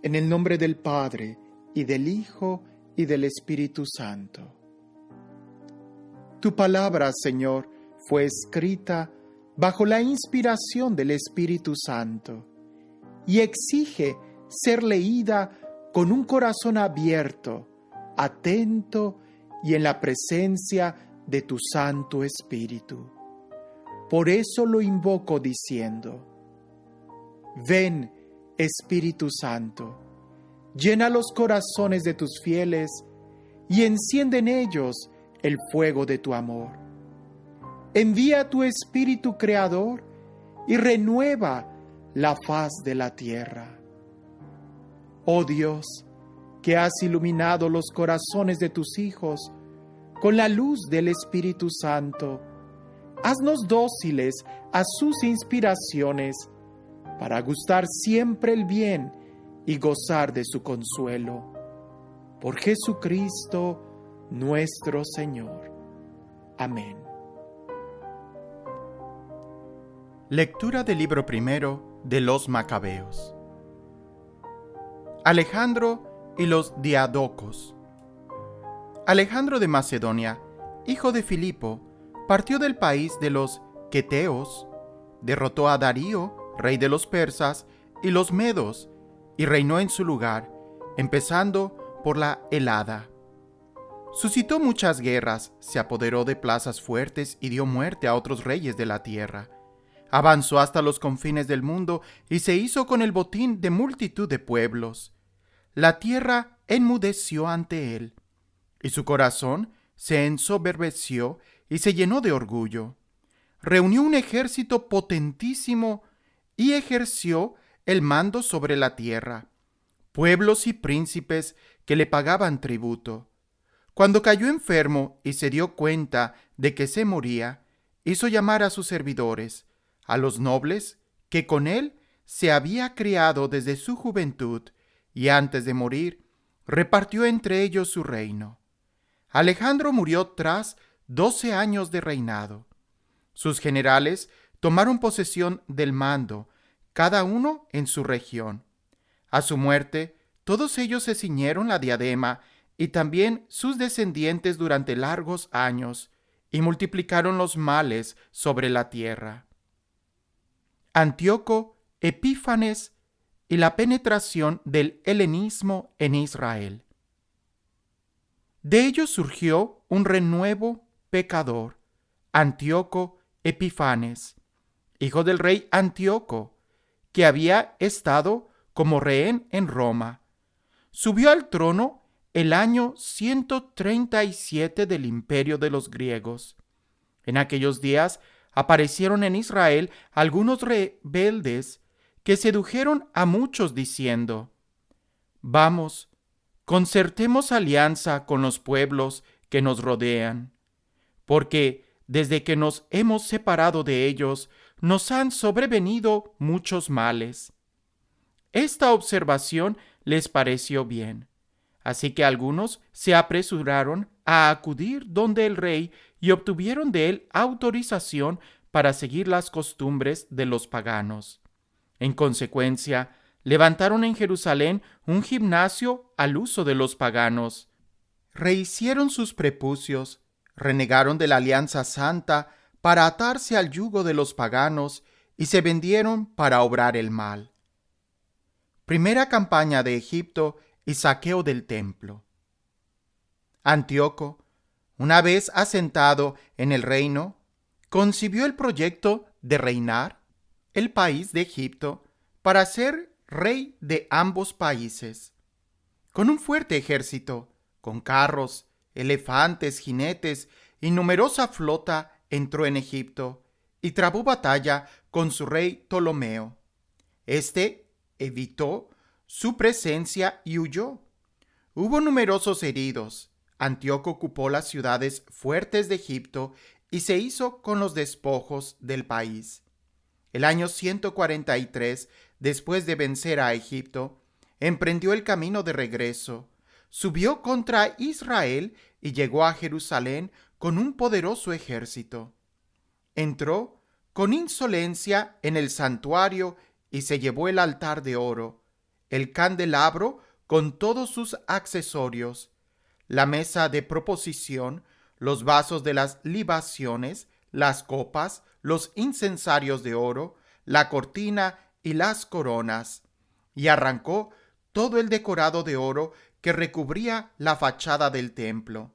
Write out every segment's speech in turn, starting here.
En el nombre del Padre, y del Hijo, y del Espíritu Santo. Tu palabra, Señor, fue escrita bajo la inspiración del Espíritu Santo y exige ser leída con un corazón abierto, atento y en la presencia de tu Santo Espíritu. Por eso lo invoco diciendo: ven, Espíritu Santo, llena los corazones de tus fieles y enciende en ellos el fuego de tu amor. Envía tu Espíritu Creador y renueva la faz de la tierra. Oh Dios, que has iluminado los corazones de tus hijos con la luz del Espíritu Santo, haznos dóciles a sus inspiraciones para gustar siempre el bien y gozar de su consuelo. Por Jesucristo nuestro Señor. Amén. Lectura del libro primero de los Macabeos. Alejandro y los diadocos. Alejandro de Macedonia, hijo de Filipo, partió del país de los queteos, derrotó a Darío, rey de los persas, y los medos, y reinó en su lugar, empezando por la Helada. Suscitó muchas guerras, se apoderó de plazas fuertes y dio muerte a otros reyes de la tierra. Avanzó hasta los confines del mundo y se hizo con el botín de multitud de pueblos. La tierra enmudeció ante él, y su corazón se ensoberbeció y se llenó de orgullo. Reunió un ejército potentísimo y ejerció el mando sobre la tierra, pueblos y príncipes que le pagaban tributo. Cuando cayó enfermo y se dio cuenta de que se moría, hizo llamar a sus servidores, a los nobles que con él se había criado desde su juventud, y antes de morir, repartió entre ellos su reino. Alejandro murió tras 12 años de reinado. Sus generales tomaron posesión del mando, cada uno en su región. A su muerte, todos ellos se ciñeron la diadema, y también sus descendientes durante largos años, y multiplicaron los males sobre la tierra. Antíoco, Epífanes y la penetración del helenismo en Israel. De ellos surgió un renuevo pecador, Antíoco Epífanes, hijo del rey Antíoco, que había estado como rehén en Roma. Subió al trono el año 137 del imperio de los griegos. En aquellos días aparecieron en Israel algunos rebeldes que sedujeron a muchos diciendo: vamos, concertemos alianza con los pueblos que nos rodean, porque desde que nos hemos separado de ellos, nos han sobrevenido muchos males. Esta observación les pareció bien, así que algunos se apresuraron a acudir donde el rey y obtuvieron de él autorización para seguir las costumbres de los paganos. En consecuencia, levantaron en Jerusalén un gimnasio al uso de los paganos. Rehicieron sus prepucios, renegaron de la alianza santa para atarse al yugo de los paganos y se vendieron para obrar el mal. Primera campaña de Egipto y saqueo del templo. Antíoco, una vez asentado en el reino, concibió el proyecto de reinar el país de Egipto para ser rey de ambos países. Con un fuerte ejército, con carros, elefantes, jinetes y numerosa flota, entró en Egipto y trabó batalla con su rey Ptolomeo. Este evitó su presencia y huyó. Hubo numerosos heridos. Antíoco ocupó las ciudades fuertes de Egipto y se hizo con los despojos del país. El año 143, después de vencer a Egipto, emprendió el camino de regreso, subió contra Israel y llegó a Jerusalén con un poderoso ejército. Entró con insolencia en el santuario y se llevó el altar de oro, el candelabro con todos sus accesorios, la mesa de proposición, los vasos de las libaciones, las copas, los incensarios de oro, la cortina y las coronas, y arrancó todo el decorado de oro que recubría la fachada del templo.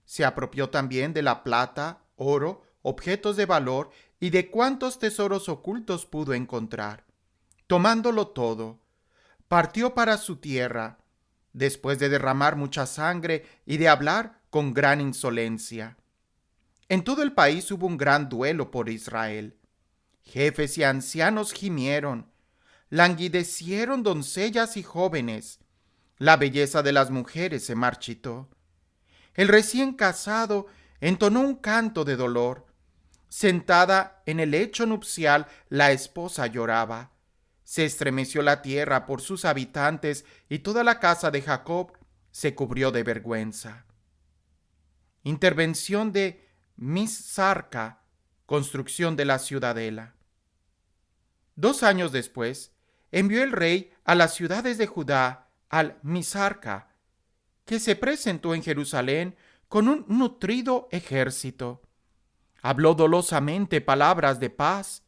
Se apropió también de la plata, oro, objetos de valor y de cuantos tesoros ocultos pudo encontrar. Tomándolo todo, partió para su tierra, después de derramar mucha sangre y de hablar con gran insolencia. En todo el país hubo un gran duelo por Israel. Jefes y ancianos gimieron, languidecieron doncellas y jóvenes. La belleza de las mujeres se marchitó. El recién casado entonó un canto de dolor. Sentada en el lecho nupcial, la esposa lloraba. Se estremeció la tierra por sus habitantes y toda la casa de Jacob se cubrió de vergüenza. Intervención de Misarca, construcción de la ciudadela. 2 años después, envió el rey a las ciudades de Judá al Misarca, que se presentó en Jerusalén con un nutrido ejército. Habló dolosamente palabras de paz,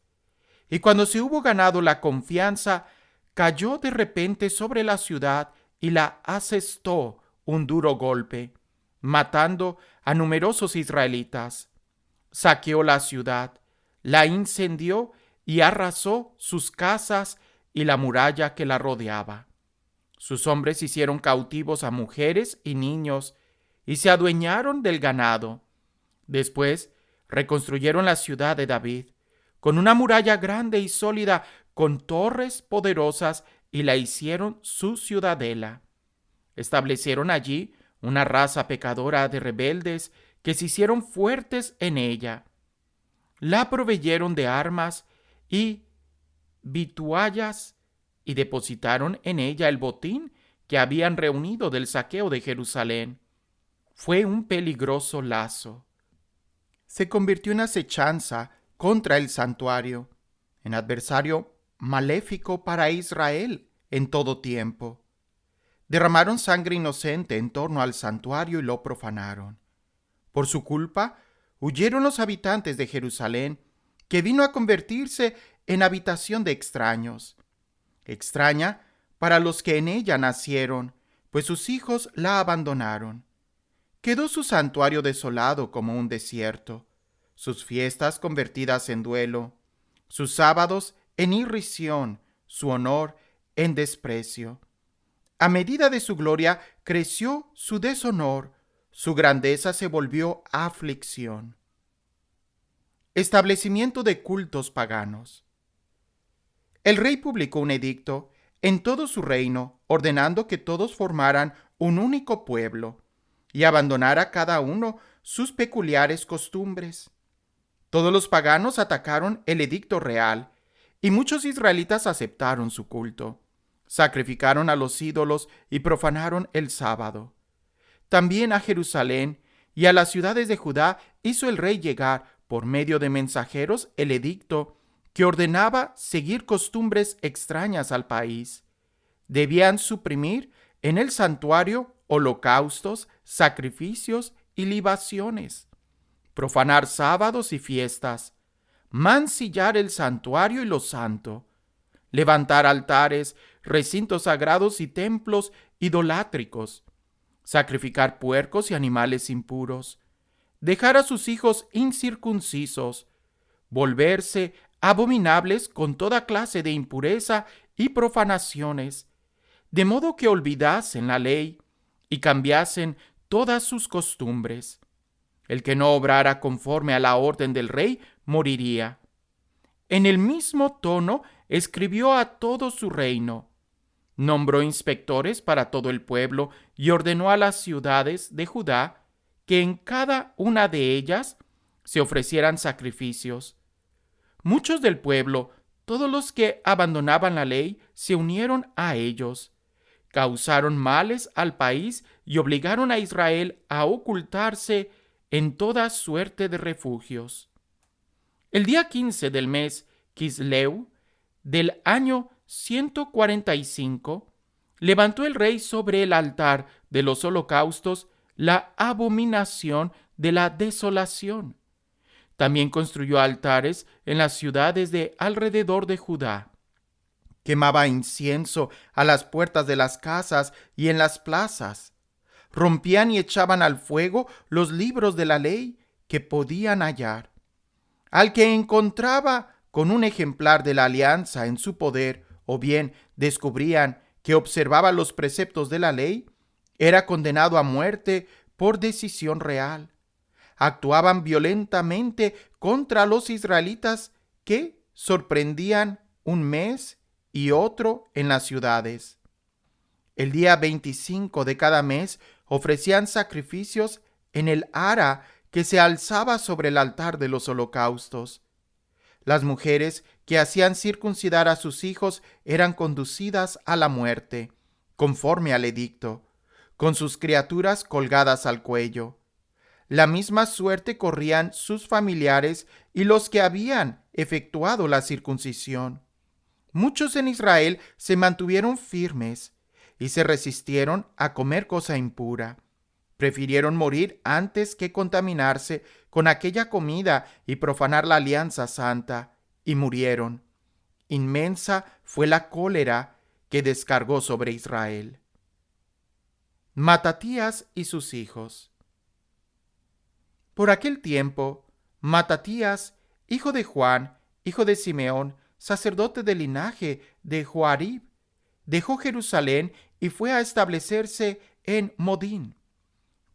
y cuando se hubo ganado la confianza, cayó de repente sobre la ciudad y la asestó un duro golpe, matando a numerosos israelitas. Saqueó la ciudad, la incendió y arrasó sus casas y la muralla que la rodeaba. Sus hombres hicieron cautivos a mujeres y niños y se adueñaron del ganado. Después reconstruyeron la ciudad de David, con una muralla grande y sólida, con torres poderosas, y la hicieron su ciudadela. Establecieron allí una raza pecadora de rebeldes que se hicieron fuertes en ella. La proveyeron de armas y vituallas y depositaron en ella el botín que habían reunido del saqueo de Jerusalén. Fue un peligroso lazo. Se convirtió en acechanza contra el santuario, en adversario maléfico para Israel en todo tiempo. Derramaron sangre inocente en torno al santuario y lo profanaron. Por su culpa, huyeron los habitantes de Jerusalén, que vino a convertirse en habitación de extraños. Extraña para los que en ella nacieron, pues sus hijos la abandonaron. Quedó su santuario desolado como un desierto, sus fiestas convertidas en duelo, sus sábados en irrisión, su honor en desprecio. A medida de su gloria creció su deshonor, su grandeza se volvió aflicción. Establecimiento de cultos paganos. El rey publicó un edicto en todo su reino, ordenando que todos formaran un único pueblo y abandonara cada uno sus peculiares costumbres. Todos los paganos atacaron el edicto real y muchos israelitas aceptaron su culto. Sacrificaron a los ídolos y profanaron el sábado. También a Jerusalén y a las ciudades de Judá hizo el rey llegar por medio de mensajeros el edicto que ordenaba seguir costumbres extrañas al país. Debían suprimir en el santuario holocaustos, sacrificios y libaciones, profanar sábados y fiestas, mancillar el santuario y lo santo, levantar altares, recintos sagrados y templos idolátricos, sacrificar puercos y animales impuros, dejar a sus hijos incircuncisos, volverse abominables con toda clase de impureza y profanaciones, de modo que olvidasen la ley y cambiasen todas sus costumbres. El que no obrara conforme a la orden del rey moriría. En el mismo tono escribió a todo su reino. Nombró inspectores para todo el pueblo y ordenó a las ciudades de Judá que en cada una de ellas se ofrecieran sacrificios. Muchos del pueblo, todos los que abandonaban la ley, se unieron a ellos. Causaron males al país y obligaron a Israel a ocultarse en toda suerte de refugios. El día 15 del mes Quisleu del año 145, levantó el rey sobre el altar de los holocaustos la abominación de la desolación. También construyó altares en las ciudades de alrededor de Judá. Quemaba incienso a las puertas de las casas y en las plazas. Rompían y echaban al fuego los libros de la ley que podían hallar. Al que encontraba con un ejemplar de la alianza en su poder, o bien descubrían que observaba los preceptos de la ley, era condenado a muerte por decisión real. Actuaban violentamente contra los israelitas que sorprendían un mes y otro en las ciudades. El día 25 de cada mes ofrecían sacrificios en el ara que se alzaba sobre el altar de los holocaustos. Las mujeres que hacían circuncidar a sus hijos eran conducidas a la muerte, conforme al edicto, con sus criaturas colgadas al cuello. La misma suerte corrían sus familiares y los que habían efectuado la circuncisión. Muchos en Israel se mantuvieron firmes y se resistieron a comer cosa impura. Prefirieron morir antes que contaminarse con aquella comida y profanar la alianza santa, y murieron. Inmensa fue la cólera que descargó sobre Israel. Matatías y sus hijos. Por aquel tiempo, Matatías, hijo de Juan, hijo de Simeón, sacerdote del linaje de Joarib, dejó Jerusalén y fue a establecerse en Modín.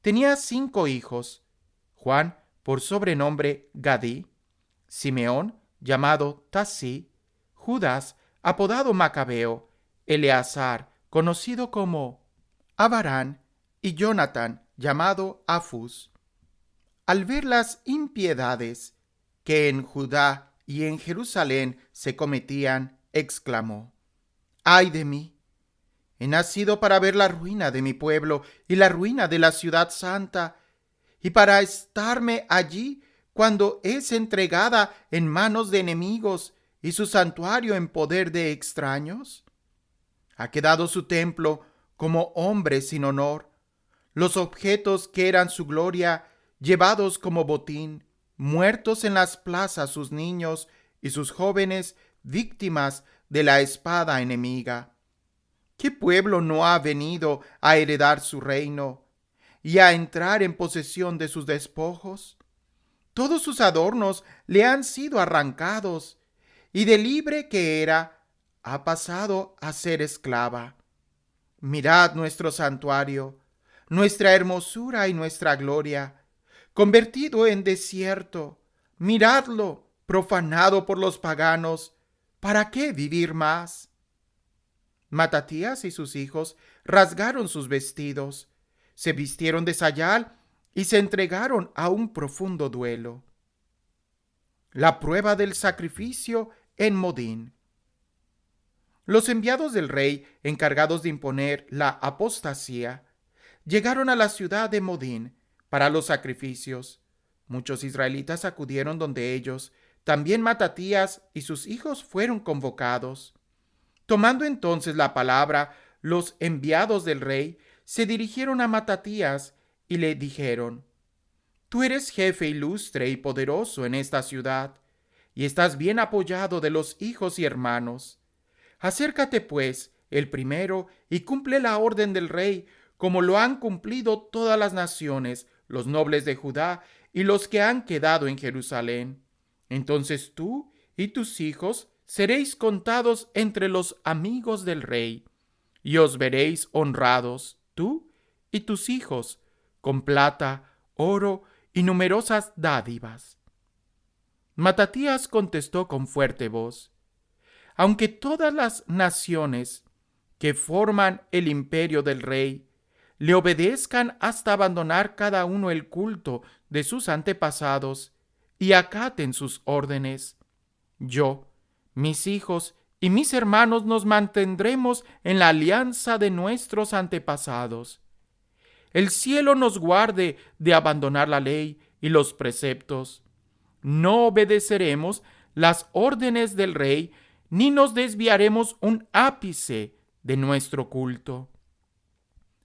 Tenía 5 hijos: Juan, por sobrenombre Gadí; Simeón, llamado Tasí; Judas, apodado Macabeo; Eleazar, conocido como Abarán; y Jonatán, llamado Afus. Al ver las impiedades que en Judá y en Jerusalén se cometían, exclamó: ¡Ay de mí! He nacido para ver la ruina de mi pueblo y la ruina de la ciudad santa, y para estarme allí cuando es entregada en manos de enemigos y su santuario en poder de extraños. Ha quedado su templo como hombre sin honor, los objetos que eran su gloria llevados como botín, muertos en las plazas sus niños y sus jóvenes víctimas de la espada enemiga. ¿Qué pueblo no ha venido a heredar su reino y a entrar en posesión de sus despojos? Todos sus adornos le han sido arrancados, y de libre que era, ha pasado a ser esclava. Mirad nuestro santuario, nuestra hermosura y nuestra gloria, convertido en desierto. Miradlo, profanado por los paganos. ¿Para qué vivir más? Matatías y sus hijos rasgaron sus vestidos, se vistieron de sayal y se entregaron a un profundo duelo. La prueba del sacrificio en Modín. Los enviados del rey, encargados de imponer la apostasía, llegaron a la ciudad de Modín para los sacrificios. Muchos israelitas acudieron donde ellos. También Matatías y sus hijos fueron convocados. Tomando entonces la palabra, los enviados del rey se dirigieron a Matatías y le dijeron: Tú eres jefe ilustre y poderoso en esta ciudad, y estás bien apoyado de los hijos y hermanos. Acércate, pues, el primero, y cumple la orden del rey, como lo han cumplido todas las naciones, los nobles de Judá y los que han quedado en Jerusalén. Entonces tú y tus hijos seréis contados entre los amigos del rey, y os veréis honrados, tú y tus hijos, con plata, oro y numerosas dádivas. Matatías contestó con fuerte voz: Aunque todas las naciones que forman el imperio del rey le obedezcan hasta abandonar cada uno el culto de sus antepasados y acaten sus órdenes, yo, mis hijos y mis hermanos nos mantendremos en la alianza de nuestros antepasados. El cielo nos guarde de abandonar la ley y los preceptos. No obedeceremos las órdenes del rey, ni nos desviaremos un ápice de nuestro culto.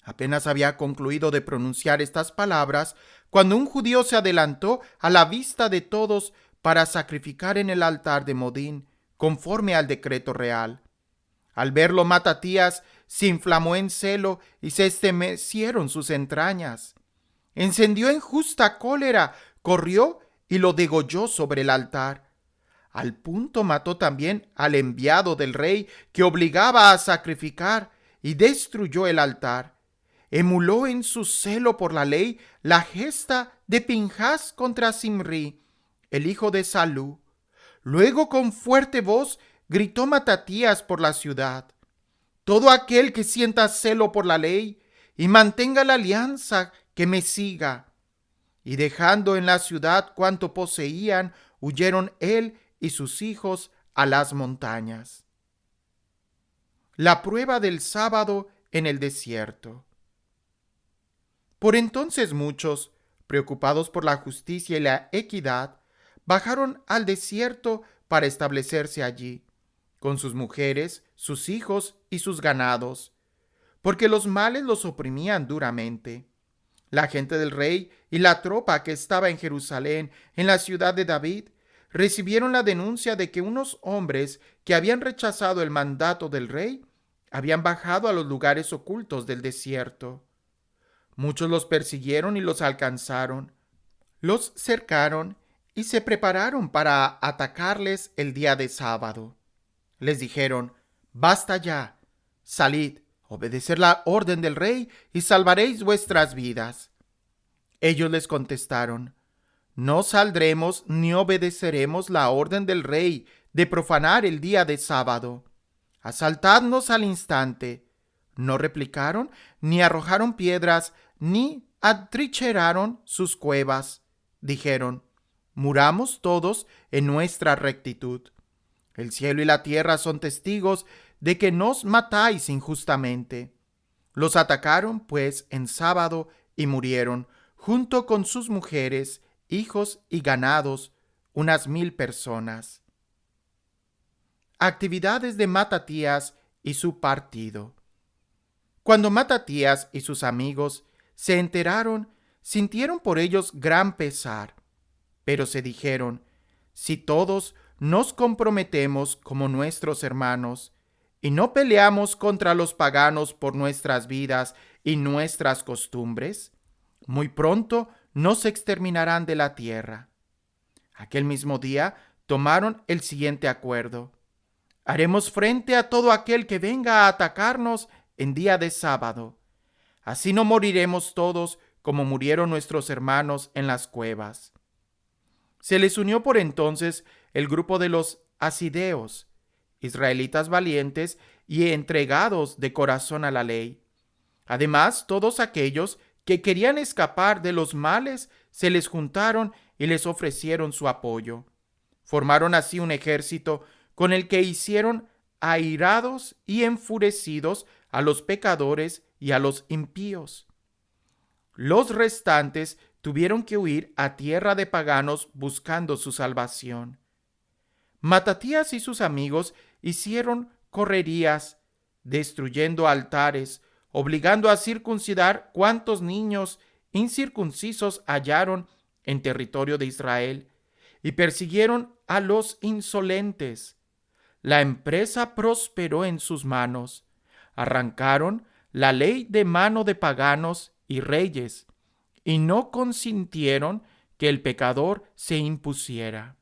Apenas había concluido de pronunciar estas palabras cuando un judío se adelantó a la vista de todos para sacrificar en el altar de Modín, conforme al decreto real. Al verlo, Matatías se inflamó en celo y se estremecieron sus entrañas. Encendió en justa cólera, corrió y lo degolló sobre el altar. Al punto mató también al enviado del rey que obligaba a sacrificar y destruyó el altar. Emuló en su celo por la ley la gesta de Pinjas contra Simri, el hijo de Salú. Luego con fuerte voz gritó Matatías por la ciudad: todo aquel que sienta celo por la ley y mantenga la alianza, que me siga. Y dejando en la ciudad cuanto poseían, huyeron él y sus hijos a las montañas. La prueba del sábado en el desierto. Por entonces muchos, preocupados por la justicia y la equidad, bajaron al desierto para establecerse allí, con sus mujeres, sus hijos y sus ganados, porque los males los oprimían duramente. La gente del rey y la tropa que estaba en Jerusalén, en la ciudad de David, recibieron la denuncia de que unos hombres que habían rechazado el mandato del rey habían bajado a los lugares ocultos del desierto. Muchos los persiguieron y los alcanzaron, los cercaron y se prepararon para atacarles el día de sábado. Les dijeron: basta ya, salid, obedeced la orden del rey y salvaréis vuestras vidas. Ellos les contestaron: no saldremos ni obedeceremos la orden del rey de profanar el día de sábado. Asaltadnos al instante. No replicaron, ni arrojaron piedras, ni atrincheraron sus cuevas. Dijeron: muramos todos en nuestra rectitud. El cielo y la tierra son testigos de que nos matáis injustamente. Los atacaron, pues, en sábado y murieron, junto con sus mujeres, hijos y ganados, unas 1000 personas. Actividades de Matatías y su partido. Cuando Matatías y sus amigos se enteraron, sintieron por ellos gran pesar, pero se dijeron: si todos nos comprometemos como nuestros hermanos y no peleamos contra los paganos por nuestras vidas y nuestras costumbres, muy pronto nos exterminarán de la tierra. Aquel mismo día tomaron el siguiente acuerdo: haremos frente a todo aquel que venga a atacarnos en día de sábado. Así no moriremos todos como murieron nuestros hermanos en las cuevas. Se les unió por entonces el grupo de los asideos, israelitas valientes y entregados de corazón a la ley. Además, todos aquellos que querían escapar de los males se les juntaron y les ofrecieron su apoyo. Formaron así un ejército con el que hicieron airados y enfurecidos a los pecadores y a los impíos. Los restantes tuvieron que huir a tierra de paganos buscando su salvación. Matatías y sus amigos hicieron correrías, destruyendo altares, obligando a circuncidar cuantos niños incircuncisos hallaron en territorio de Israel, y persiguieron a los insolentes. La empresa prosperó en sus manos. Arrancaron la ley de mano de paganos y reyes, y no consintieron que el pecador se impusiera.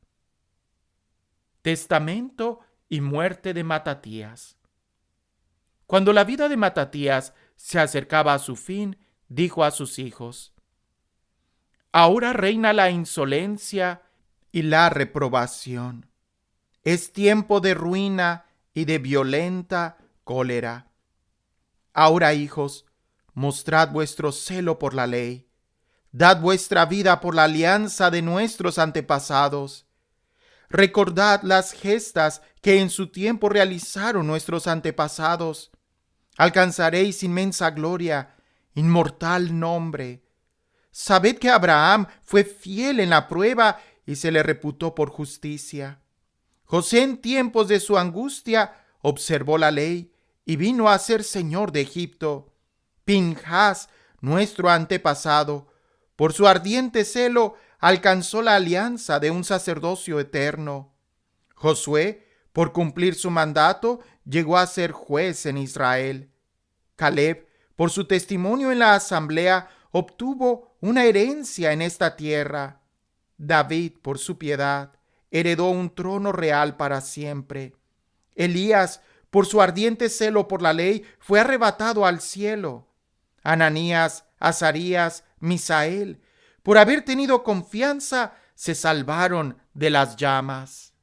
Testamento y muerte de Matatías. Cuando la vida de Matatías se acercaba a su fin, dijo a sus hijos: ahora reina la insolencia y la reprobación. Es tiempo de ruina y de violenta cólera. Ahora, hijos, mostrad vuestro celo por la ley. Dad vuestra vida por la alianza de nuestros antepasados. Recordad las gestas que en su tiempo realizaron nuestros antepasados. Alcanzaréis inmensa gloria, inmortal nombre. Sabed que Abraham fue fiel en la prueba y se le reputó por justicia. José, en tiempos de su angustia, observó la ley y vino a ser señor de Egipto. Pinhas, nuestro antepasado, por su ardiente celo, alcanzó la alianza de un sacerdocio eterno. Josué, por cumplir su mandato, llegó a ser juez en Israel. Caleb, por su testimonio en la asamblea, obtuvo una herencia en esta tierra. David, por su piedad, heredó un trono real para siempre. Elías, por su ardiente celo por la ley, fue arrebatado al cielo. Ananías, Azarías, Misael, por haber tenido confianza, se salvaron de las llamas.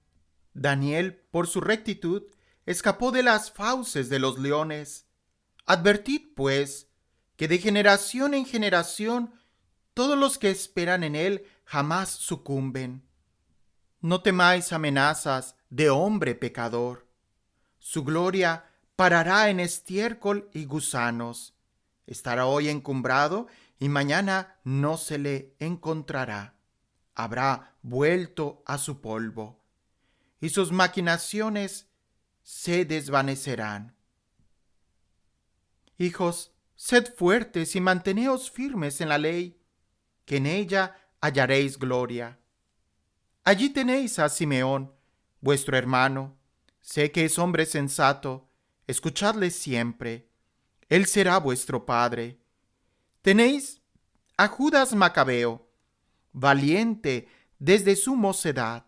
Daniel, por su rectitud, escapó de las fauces de los leones. Advertid, pues, que de generación en generación todos los que esperan en él jamás sucumben. No temáis amenazas de hombre pecador. Su gloria parará en estiércol y gusanos. Estará hoy encumbrado y mañana no se le encontrará. Habrá vuelto a su polvo y sus maquinaciones se desvanecerán. Hijos, sed fuertes y manteneos firmes en la ley, que en ella hallaréis gloria. Allí tenéis a Simeón, vuestro hermano. Sé que es hombre sensato, escuchadle siempre. Él será vuestro padre. Tenéis a Judas Macabeo, valiente desde su mocedad.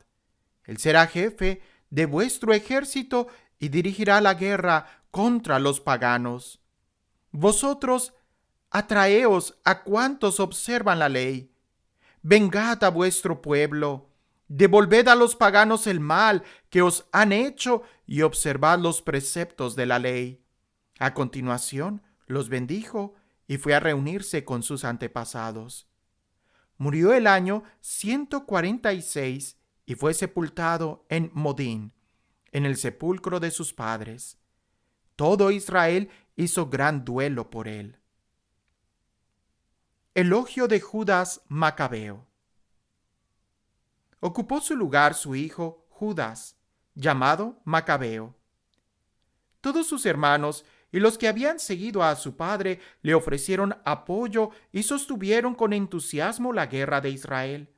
Él será jefe de vuestro ejército y dirigirá la guerra contra los paganos. Vosotros atraeos a cuantos observan la ley. Vengad a vuestro pueblo. Devolved a los paganos el mal que os han hecho y observad los preceptos de la ley. A continuación los bendijo y fue a reunirse con sus antepasados. Murió el año 146 y fue sepultado en Modín, en el sepulcro de sus padres. Todo Israel hizo gran duelo por él. Elogio de Judas Macabeo. Ocupó su lugar su hijo Judas, llamado Macabeo. Todos sus hermanos y los que habían seguido a su padre le ofrecieron apoyo y sostuvieron con entusiasmo la guerra de Israel.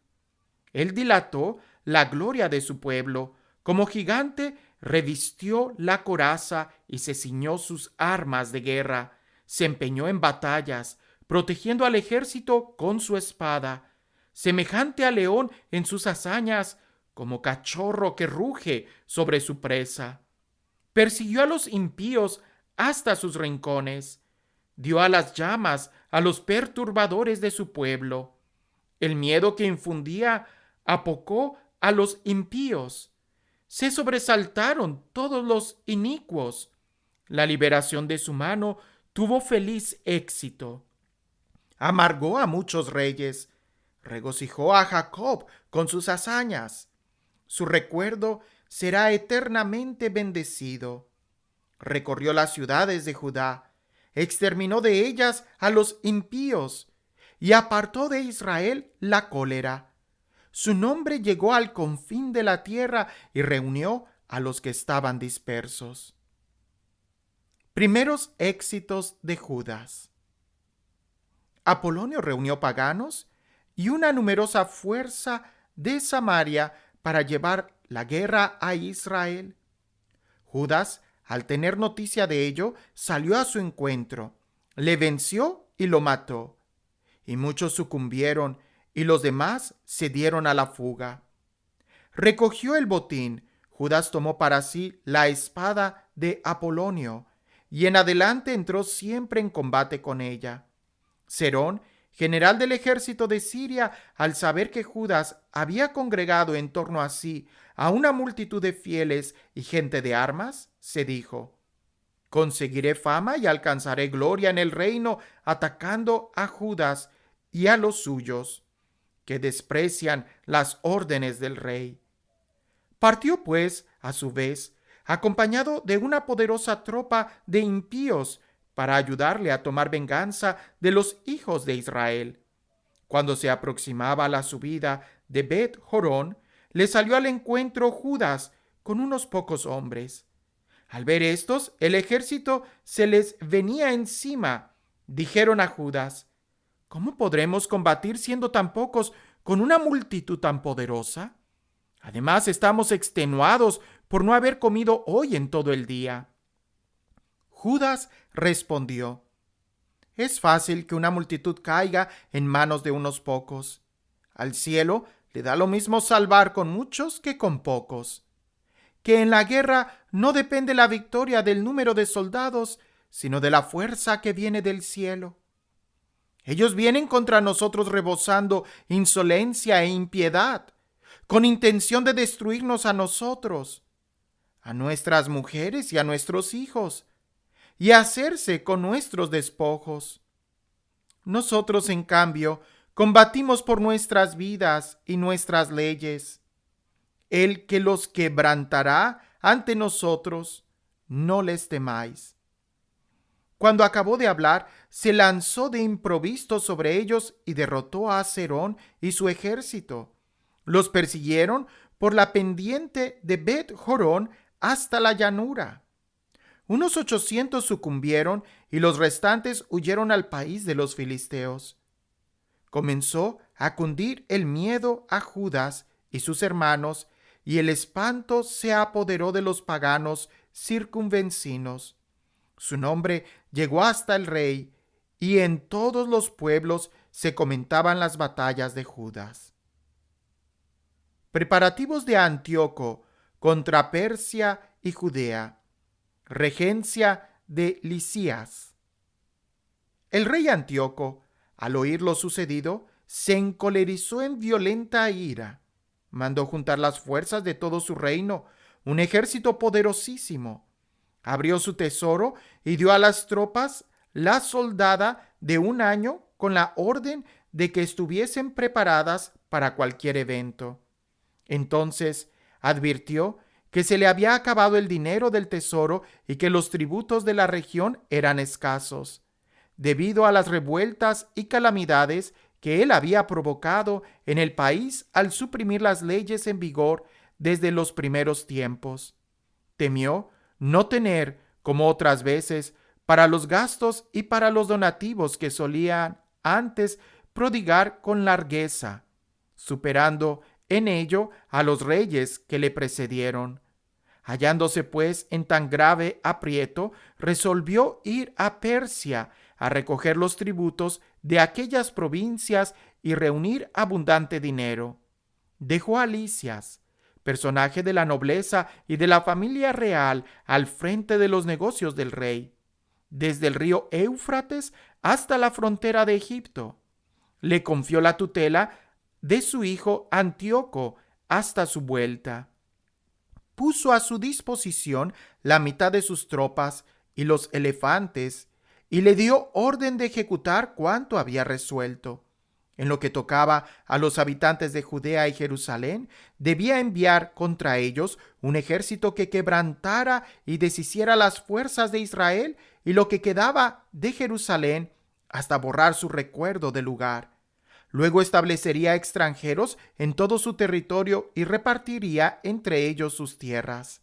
Él dilató la gloria de su pueblo. Como gigante, revistió la coraza y se ciñó sus armas de guerra. Se empeñó en batallas, protegiendo al ejército con su espada. Semejante a león en sus hazañas, como cachorro que ruge sobre su presa. Persiguió a los impíos hasta sus rincones. Dio a las llamas a los perturbadores de su pueblo. El miedo que infundía apocó a los impíos. Se sobresaltaron todos los inicuos. La liberación de su mano tuvo feliz éxito. Amargó a muchos reyes. Regocijó a Jacob con sus hazañas. Su recuerdo será eternamente bendecido. Recorrió las ciudades de Judá, exterminó de ellas a los impíos y apartó de Israel la cólera. Su nombre llegó al confín de la tierra y reunió a los que estaban dispersos. Primeros éxitos de Judas. Apolonio reunió paganos y una numerosa fuerza de Samaria para llevar la guerra a Israel. Judas, al tener noticia de ello, salió a su encuentro, le venció y lo mató. Y muchos sucumbieron y los demás se dieron a la fuga. Recogió el botín. Judas tomó para sí la espada de Apolonio y en adelante entró siempre en combate con ella. Serón, general del ejército de Siria, al saber que Judas había congregado en torno a sí a una multitud de fieles y gente de armas, se dijo: conseguiré fama y alcanzaré gloria en el reino atacando a Judas y a los suyos, que desprecian las órdenes del rey. Partió pues, a su vez, acompañado de una poderosa tropa de impíos, para ayudarle a tomar venganza de los hijos de Israel. Cuando se aproximaba a la subida de Bet Jorón, le salió al encuentro Judas con unos pocos hombres. Al ver estos, el ejército se les venía encima. Dijeron a Judas: ¿cómo podremos combatir siendo tan pocos con una multitud tan poderosa? Además, estamos extenuados por no haber comido hoy en todo el día. Judas respondió: es fácil que una multitud caiga en manos de unos pocos. Al cielo le da lo mismo salvar con muchos que con pocos. Que en la guerra no depende la victoria del número de soldados, sino de la fuerza que viene del cielo. Ellos vienen contra nosotros rebosando insolencia e impiedad, con intención de destruirnos a nosotros, a nuestras mujeres y a nuestros hijos, y hacerse con nuestros despojos. Nosotros, en cambio, combatimos por nuestras vidas y nuestras leyes. El que los quebrantará ante nosotros, no les temáis. Cuando acabó de hablar, se lanzó de improviso sobre ellos y derrotó a Serón y su ejército. Los persiguieron por la pendiente de Bet-Jorón hasta la llanura. Unos 800 sucumbieron y los restantes huyeron al país de los filisteos. Comenzó a cundir el miedo a Judas y sus hermanos, y el espanto se apoderó de los paganos circunvecinos. Su nombre llegó hasta el rey, y en todos los pueblos se comentaban las batallas de Judas. Preparativos de Antíoco contra Persia y Judea. Regencia de Lisias. El rey Antíoco, al oír lo sucedido, se encolerizó en violenta ira. Mandó juntar las fuerzas de todo su reino, un ejército poderosísimo. Abrió su tesoro y dio a las tropas la soldada de un año con la orden de que estuviesen preparadas para cualquier evento. Entonces advirtió que se le había acabado el dinero del tesoro y que los tributos de la región eran escasos, debido a las revueltas y calamidades que él había provocado en el país al suprimir las leyes en vigor desde los primeros tiempos. Temió no tener, como otras veces, para los gastos y para los donativos que solían antes prodigar con largueza, superando en ello a los reyes que le precedieron. Hallándose pues en tan grave aprieto, resolvió ir a Persia a recoger los tributos de aquellas provincias y reunir abundante dinero. Dejó a Lisias, personaje de la nobleza y de la familia real, al frente de los negocios del rey, desde el río Éufrates hasta la frontera de Egipto. Le confió la tutela de su hijo Antíoco hasta su vuelta. Puso a su disposición la mitad de sus tropas y los elefantes, y le dio orden de ejecutar cuanto había resuelto. En lo que tocaba a los habitantes de Judea y Jerusalén, debía enviar contra ellos un ejército que quebrantara y deshiciera las fuerzas de Israel y lo que quedaba de Jerusalén, hasta borrar su recuerdo del lugar. Luego establecería extranjeros en todo su territorio y repartiría entre ellos sus tierras.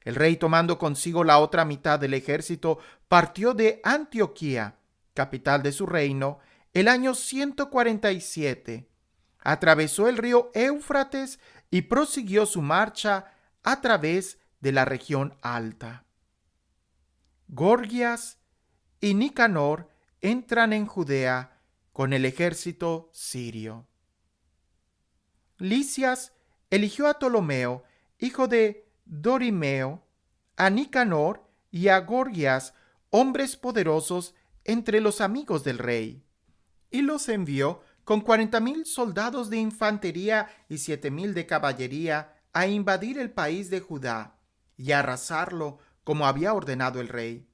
El rey, tomando consigo la otra mitad del ejército, partió de Antioquía, capital de su reino, el año 147. Atravesó el río Éufrates y prosiguió su marcha a través de la región alta. Gorgias y Nicanor entran en Judea con el ejército sirio. Lisias eligió a Ptolomeo, hijo de Dorimeo, a Nicanor y a Gorgias, hombres poderosos entre los amigos del rey, y los envió con 40,000 soldados de infantería y 7,000 de caballería a invadir el país de Judá y a arrasarlo como había ordenado el rey.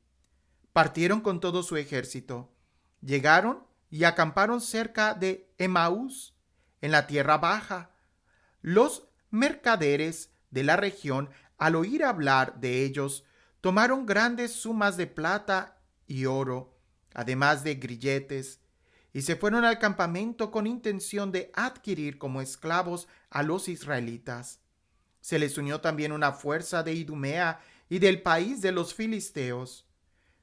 Partieron con todo su ejército, llegaron y acamparon cerca de Emaús, en la tierra baja. Los mercaderes de la región, al oír hablar de ellos, tomaron grandes sumas de plata y oro, además de grilletes, y se fueron al campamento con intención de adquirir como esclavos a los israelitas. Se les unió también una fuerza de Idumea y del país de los filisteos.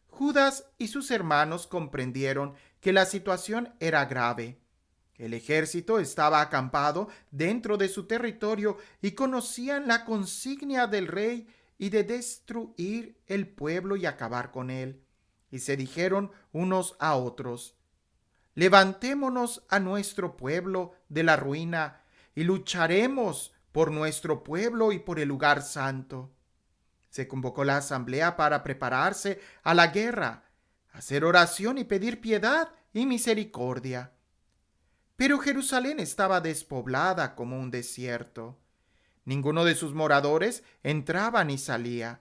Judas y sus hermanos comprendieron que la situación era grave. El ejército estaba acampado dentro de su territorio y conocían la consigna del rey y de destruir el pueblo y acabar con él. Y se dijeron unos a otros: levantémonos a nuestro pueblo de la ruina y lucharemos por nuestro pueblo y por el lugar santo. Se convocó la asamblea para prepararse a la guerra, hacer oración y pedir piedad y misericordia. Pero Jerusalén estaba despoblada como un desierto. Ninguno de sus moradores entraba ni salía.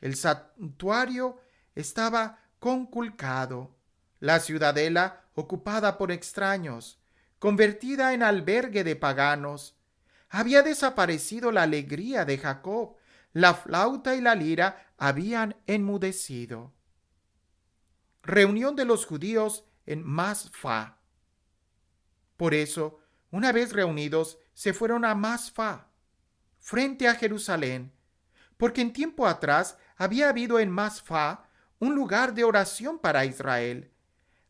El santuario estaba conculcado, la ciudadela ocupada por extraños, convertida en albergue de paganos. Había desaparecido la alegría de Jacob, la flauta y la lira habían enmudecido. Reunión de los judíos en Masfa. Por eso, una vez reunidos, se fueron a Masfa, frente a Jerusalén, porque en tiempo atrás había habido en Masfa un lugar de oración para Israel.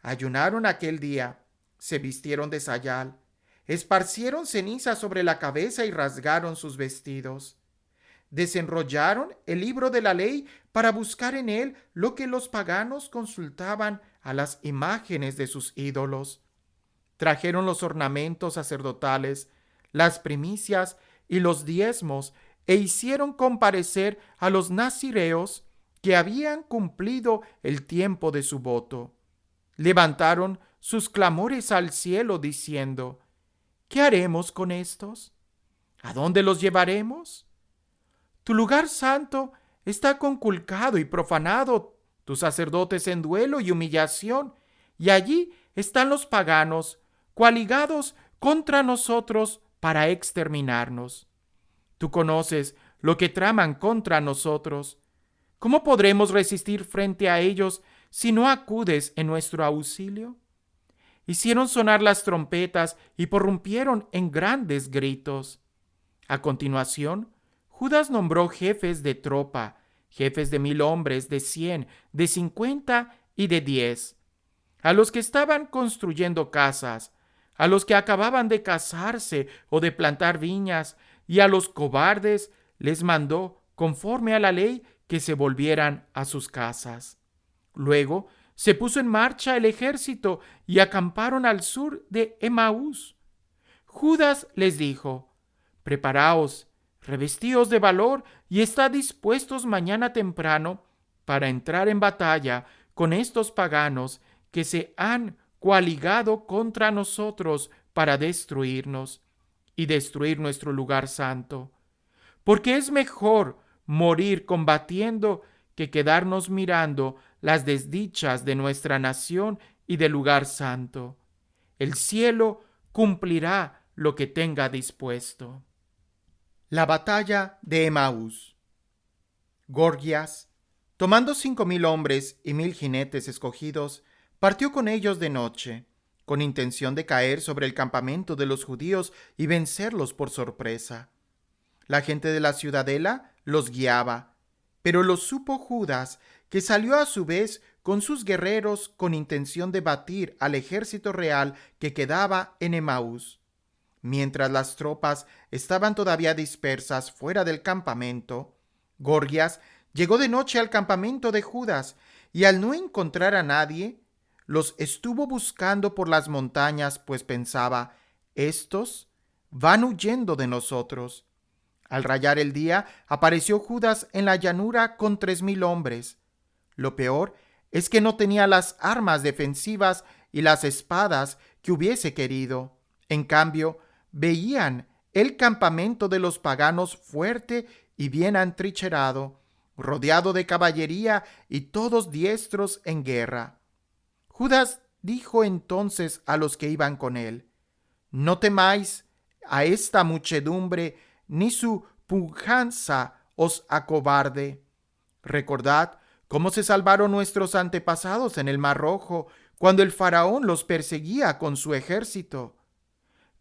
Ayunaron aquel día, se vistieron de sayal, esparcieron ceniza sobre la cabeza y rasgaron sus vestidos. Desenrollaron el libro de la ley para buscar en él lo que los paganos consultaban a las imágenes de sus ídolos. Trajeron los ornamentos sacerdotales, las primicias y los diezmos e hicieron comparecer a los nazireos que habían cumplido el tiempo de su voto. Levantaron sus clamores al cielo diciendo: ¿qué haremos con estos? ¿A dónde los llevaremos? Tu lugar santo está conculcado y profanado, tus sacerdotes en duelo y humillación, y allí están los paganos, coaligados contra nosotros para exterminarnos. Tú conoces lo que traman contra nosotros. ¿Cómo podremos resistir frente a ellos si no acudes en nuestro auxilio? Hicieron sonar las trompetas y prorrumpieron en grandes gritos. A continuación, Judas nombró jefes de tropa, jefes de 1,000 hombres, de 100, de 50 y de 10, a los que estaban construyendo casas, a los que acababan de casarse o de plantar viñas, y a los cobardes les mandó, conforme a la ley, que se volvieran a sus casas. Luego se puso en marcha el ejército y acamparon al sur de Emaús. Judas les dijo: preparaos, revestíos de valor y estad dispuestos mañana temprano para entrar en batalla con estos paganos que se han coaligado contra nosotros para destruirnos y destruir nuestro lugar santo. Porque es mejor morir combatiendo que quedarnos mirando las desdichas de nuestra nación y del lugar santo. El cielo cumplirá lo que tenga dispuesto. La batalla de Emaús. Gorgias, tomando 5,000 hombres y 1,000 jinetes escogidos, partió con ellos de noche, con intención de caer sobre el campamento de los judíos y vencerlos por sorpresa. La gente de la ciudadela los guiaba, pero lo supo Judas, que salió a su vez con sus guerreros con intención de batir al ejército real que quedaba en Emaús. Mientras las tropas estaban todavía dispersas fuera del campamento, Gorgias llegó de noche al campamento de Judas y al no encontrar a nadie, los estuvo buscando por las montañas, pues pensaba: estos van huyendo de nosotros. Al rayar el día, apareció Judas en la llanura con 3,000 hombres. Lo peor es que no tenía las armas defensivas y las espadas que hubiese querido. En cambio, veían el campamento de los paganos fuerte y bien atrincherado, rodeado de caballería y todos diestros en guerra. Judas dijo entonces a los que iban con él: no temáis a esta muchedumbre, ni su pujanza os acobarde. Recordad cómo se salvaron nuestros antepasados en el Mar Rojo, cuando el faraón los perseguía con su ejército.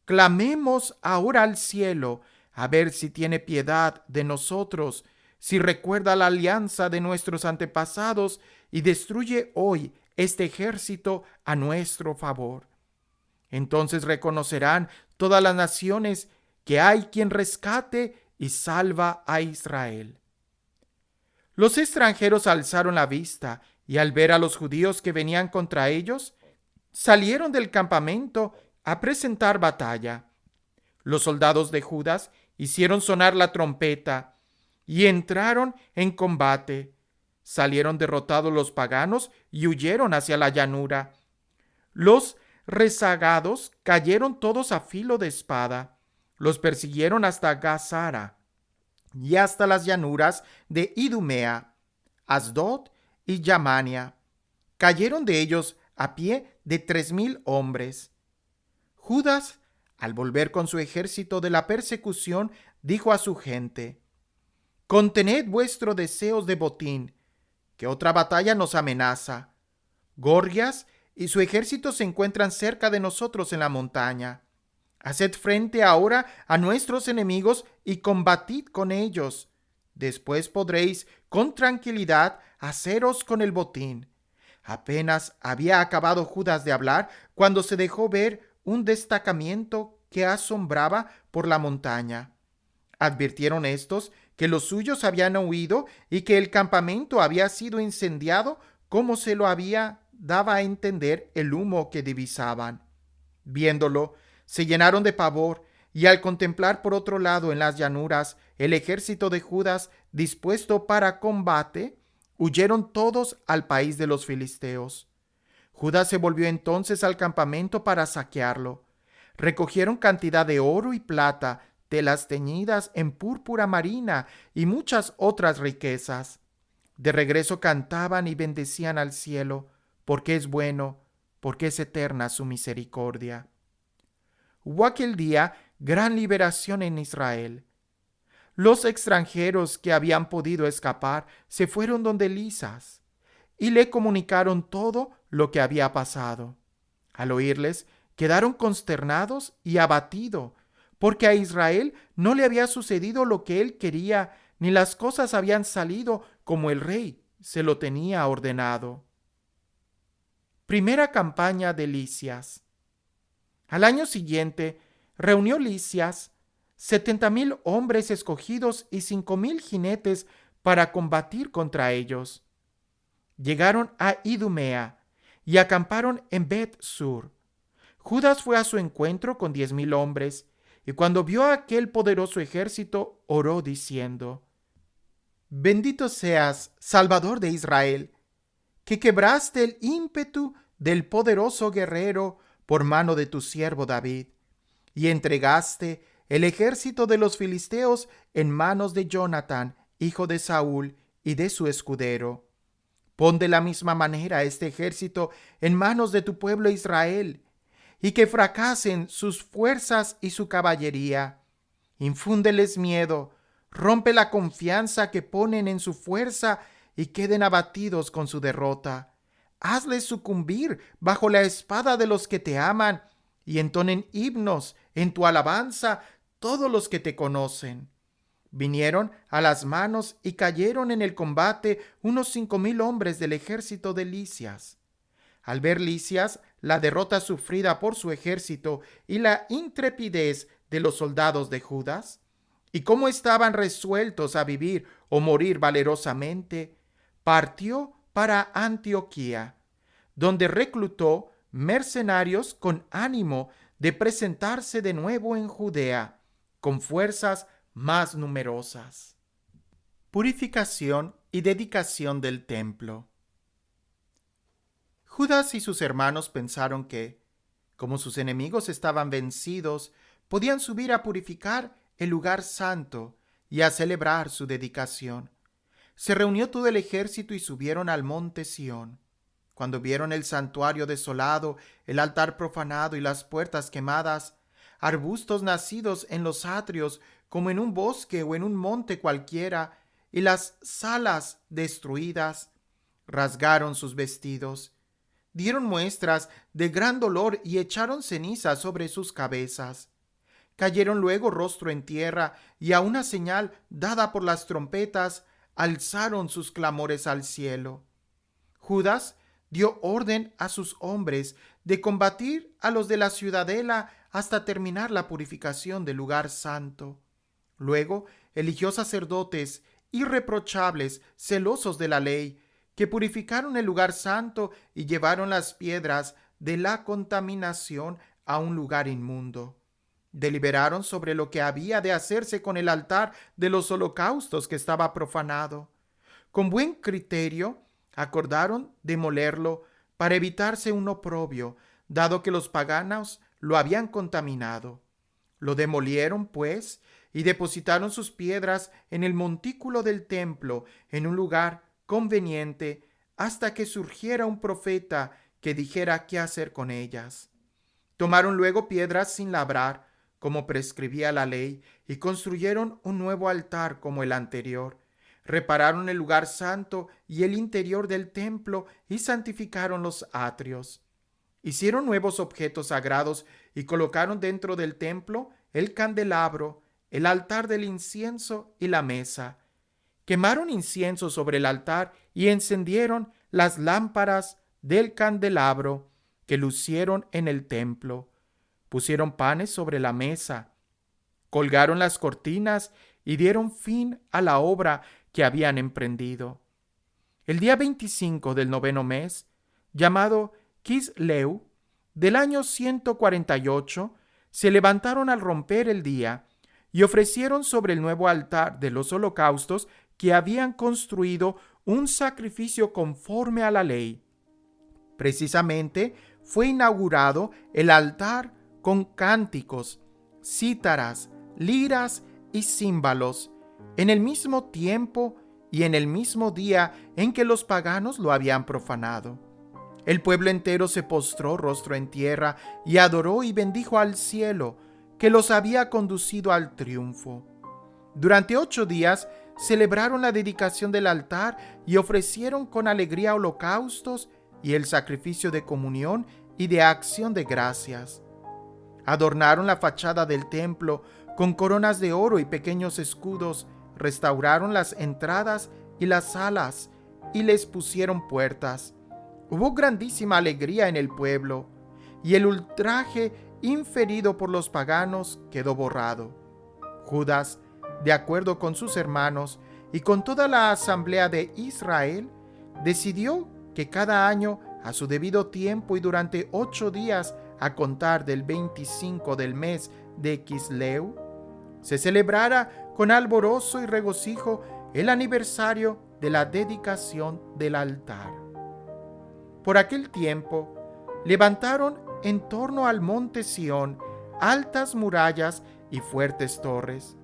Clamemos ahora al cielo, a ver si tiene piedad de nosotros, si recuerda la alianza de nuestros antepasados y destruye hoy este ejército a nuestro favor. Entonces reconocerán todas las naciones que hay quien rescate y salva a Israel. Los extranjeros alzaron la vista y al ver a los judíos que venían contra ellos, salieron del campamento a presentar batalla. Los soldados de Judas hicieron sonar la trompeta y entraron en combate. Salieron derrotados los paganos y huyeron hacia la llanura. Los rezagados cayeron todos a filo de espada. Los persiguieron hasta Gazara y hasta las llanuras de Idumea, Asdod y Yamania. Cayeron de ellos a pie de 3,000 hombres. Judas, al volver con su ejército de la persecución, dijo a su gente: «Contened vuestros deseos de botín, que otra batalla nos amenaza. Gorgias y su ejército se encuentran cerca de nosotros en la montaña. Haced frente ahora a nuestros enemigos y combatid con ellos. Después podréis con tranquilidad haceros con el botín». Apenas había acabado Judas de hablar cuando se dejó ver un destacamento que asombraba por la montaña. Advirtieron estos que los suyos habían huido y que el campamento había sido incendiado, como se lo daba a entender el humo que divisaban. Viéndolo, se llenaron de pavor y al contemplar por otro lado en las llanuras el ejército de Judas dispuesto para combate, huyeron todos al país de los filisteos. Judas se volvió entonces al campamento para saquearlo. Recogieron cantidad de oro y plata, telas teñidas en púrpura marina y muchas otras riquezas. De regreso cantaban y bendecían al cielo, porque es bueno, porque es eterna su misericordia. Hubo aquel día gran liberación en Israel. Los extranjeros que habían podido escapar se fueron donde Lisas y le comunicaron todo lo que había pasado. Al oírles, quedaron consternados y abatidos, porque a Israel no le había sucedido lo que él quería, ni las cosas habían salido como el rey se lo tenía ordenado. Primera campaña de Lisias. Al año siguiente, reunió Lisias 70,000 hombres escogidos y 5,000 jinetes para combatir contra ellos. Llegaron a Idumea y acamparon en Bet-sur. Judas fue a su encuentro con 10,000 hombres, y cuando vio a aquel poderoso ejército, oró diciendo: «Bendito seas, Salvador de Israel, que quebraste el ímpetu del poderoso guerrero por mano de tu siervo David, y entregaste el ejército de los filisteos en manos de Jonatán, hijo de Saúl, y de su escudero. Pon de la misma manera este ejército en manos de tu pueblo Israel, y que fracasen sus fuerzas y su caballería. Infúndeles miedo, rompe la confianza que ponen en su fuerza y queden abatidos con su derrota. Hazles sucumbir bajo la espada de los que te aman y entonen himnos en tu alabanza todos los que te conocen». Vinieron a las manos y cayeron en el combate unos 5,000 hombres del ejército de Lisias. Al ver Lisias la derrota sufrida por su ejército y la intrepidez de los soldados de Judas, y cómo estaban resueltos a vivir o morir valerosamente, partió para Antioquía, donde reclutó mercenarios con ánimo de presentarse de nuevo en Judea, con fuerzas más numerosas. Purificación y dedicación del templo. Judas y sus hermanos pensaron que, como sus enemigos estaban vencidos, podían subir a purificar el lugar santo y a celebrar su dedicación. Se reunió todo el ejército y subieron al monte Sión. Cuando vieron el santuario desolado, el altar profanado y las puertas quemadas, arbustos nacidos en los atrios como en un bosque o en un monte cualquiera, y las salas destruidas, rasgaron sus vestidos, dieron muestras de gran dolor y echaron ceniza sobre sus cabezas. cayeron luego rostro en tierra, y a una señal dada por las trompetas, alzaron sus clamores al cielo. Judas dio orden a sus hombres de combatir a los de la ciudadela hasta terminar la purificación del lugar santo. Luego eligió sacerdotes irreprochables, celosos de la ley, que purificaron el lugar santo y llevaron las piedras de la contaminación a un lugar inmundo. Deliberaron sobre lo que había de hacerse con el altar de los holocaustos que estaba profanado. Con buen criterio, acordaron demolerlo para evitarse un oprobio, dado que los paganos lo habían contaminado. Lo demolieron, pues, y depositaron sus piedras en el montículo del templo, en un lugar conveniente, hasta que surgiera un profeta que dijera qué hacer con ellas. Tomaron luego piedras sin labrar, como prescribía la ley, y construyeron un nuevo altar como el anterior. Repararon el lugar santo y el interior del templo y santificaron los atrios. Hicieron nuevos objetos sagrados y colocaron dentro del templo el candelabro, el altar del incienso y la mesa. Quemaron incienso sobre el altar y encendieron las lámparas del candelabro que lucieron en el templo. Pusieron panes sobre la mesa, colgaron las cortinas y dieron fin a la obra que habían emprendido. El día 25 del 9º mes, llamado Quisleu, del año 148, se levantaron al romper el día y ofrecieron sobre el nuevo altar de los holocaustos que habían construido un sacrificio conforme a la ley. Precisamente fue inaugurado el altar con cánticos, cítaras, liras y címbalos, en el mismo tiempo y en el mismo día en que los paganos lo habían profanado. El pueblo entero se postró rostro en tierra y adoró y bendijo al cielo, que los había conducido al triunfo. Durante 8 días celebraron la dedicación del altar y ofrecieron con alegría holocaustos y el sacrificio de comunión y de acción de gracias. Adornaron la fachada del templo con coronas de oro y pequeños escudos, restauraron las entradas y las salas y les pusieron puertas. Hubo grandísima alegría en el pueblo, y el ultraje inferido por los paganos quedó borrado. Judas, de acuerdo con sus hermanos y con toda la asamblea de Israel, decidió que cada año, a su debido tiempo y durante 8 días, a contar del 25 del mes de Quisleu, se celebrara con alborozo y regocijo el aniversario de la dedicación del altar. Por aquel tiempo, levantaron en torno al monte Sión altas murallas y fuertes torres.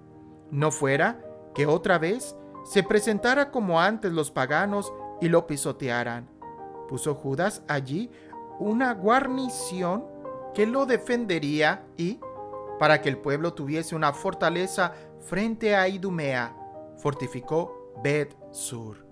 No fuera que otra vez se presentara como antes los paganos y lo pisotearan. Puso Judas allí una guarnición que lo defendería y, para que el pueblo tuviese una fortaleza frente a Idumea, fortificó Bet-Sur.